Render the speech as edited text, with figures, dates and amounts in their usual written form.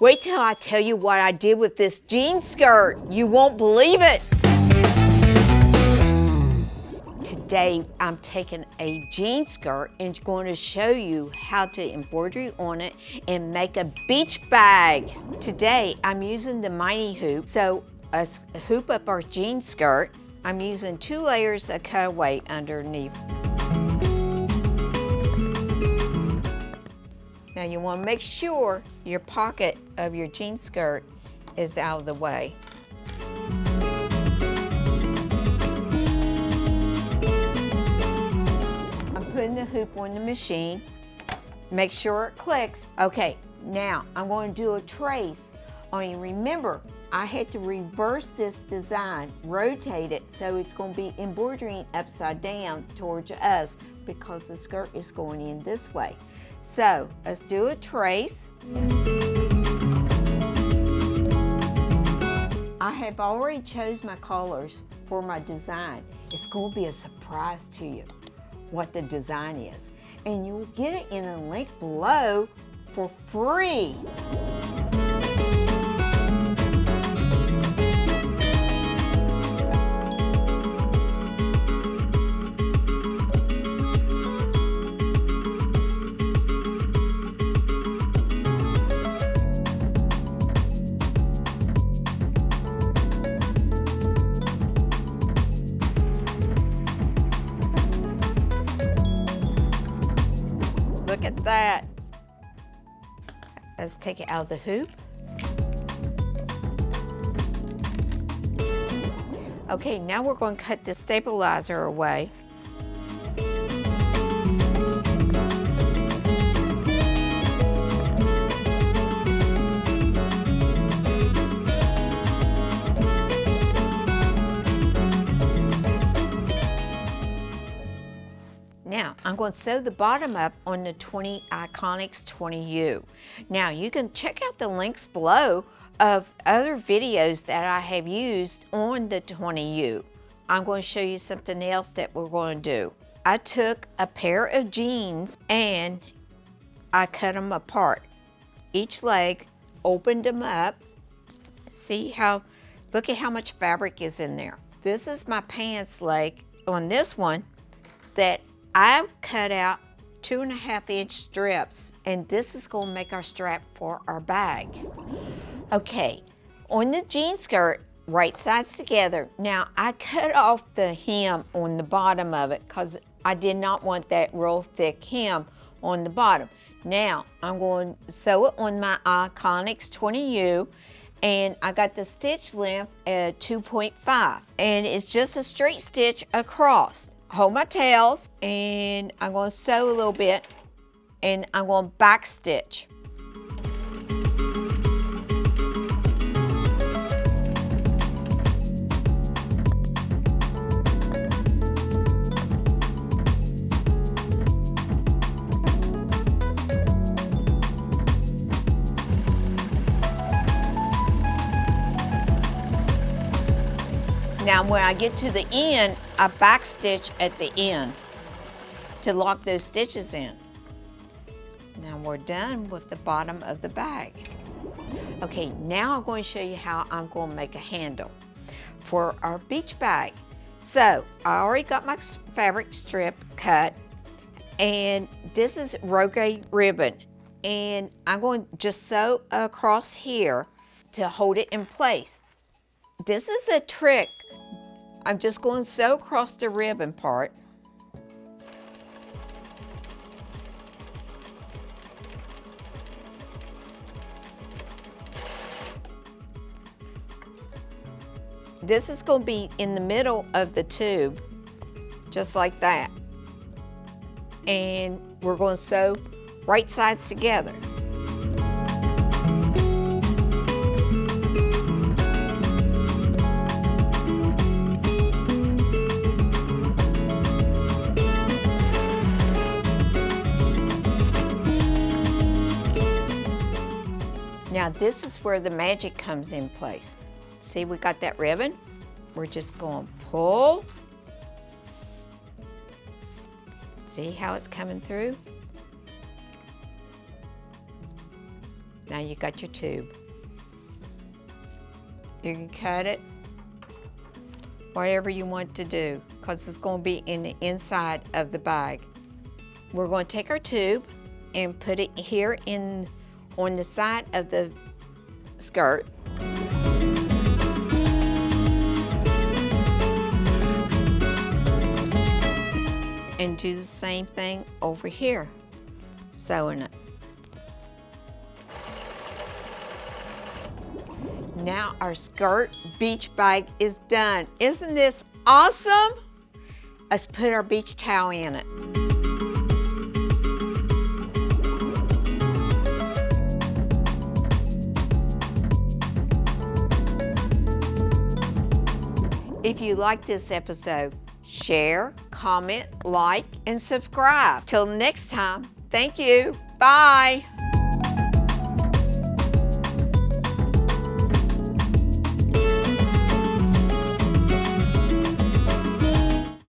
Wait till I tell you what I did with this jean skirt. You won't believe it. Today, I'm taking a jean skirt and going to show you how to embroider on it and make a beach bag. Today, I'm using the Mighty hoop. So, let's hoop up our jean skirt. I'm using 2 layers of cutaway underneath. Now you want to make sure your pocket of your jean skirt is out of the way. I'm putting the hoop on the machine. Make sure it clicks. Okay, now I'm going to do a trace. Only remember, I had to reverse this design, rotate it, so it's going to be embroidering upside down towards us because the skirt is going in this way. So let's do a trace. I have already chose my colors for my design. It's going to be a surprise to you what the design is. And you'll get it in a link below for free. Look at that. Let's take it out of the hoop. Okay, now we're going to cut the stabilizer away. Now, I'm going to sew the bottom up on the Ikonix 20U. Now, you can check out the links below of other videos that I have used on the 20U. I'm going to show you something else that we're going to do. I took a pair of jeans and I cut them apart. Each leg, opened them up. See how, look at how much fabric is in there. This is my pants leg on this one that I've cut out 2.5-inch strips, and this is going to make our strap for our bag. Okay, on the jean skirt, right sides together. Now, I cut off the hem on the bottom of it because I did not want that real thick hem on the bottom. Now, I'm going to sew it on my Ikonix 20U, and I got the stitch length at 2.5, and it's just a straight stitch across. Hold my tails, and I'm going to sew a little bit, and I'm going to back stitch. Now when I get to the end, I back stitch at the end to lock those stitches in. Now we're done with the bottom of the bag. Okay, now I'm going to show you how I'm going to make a handle for our beach bag. So I already got my fabric strip cut, and this is rogue ribbon, and I'm going to just sew across here to hold it in place. This is a trick. I'm just going to sew across the ribbon part. This is going to be in the middle of the tube, just like that. And we're going to sew right sides together. Now this is where the magic comes in place. See, we got that ribbon. We're just going to pull. See how it's coming through? Now you got your tube. You can cut it whatever you want to do, because it's going to be in the inside of the bag. We're going to take our tube and put it here on the side of the skirt. And do the same thing over here, sewing it. Now our skirt beach bag is done. Isn't this awesome? Let's put our beach towel in it. If you like this episode, share, comment, like, and subscribe. Till next time, thank you. Bye.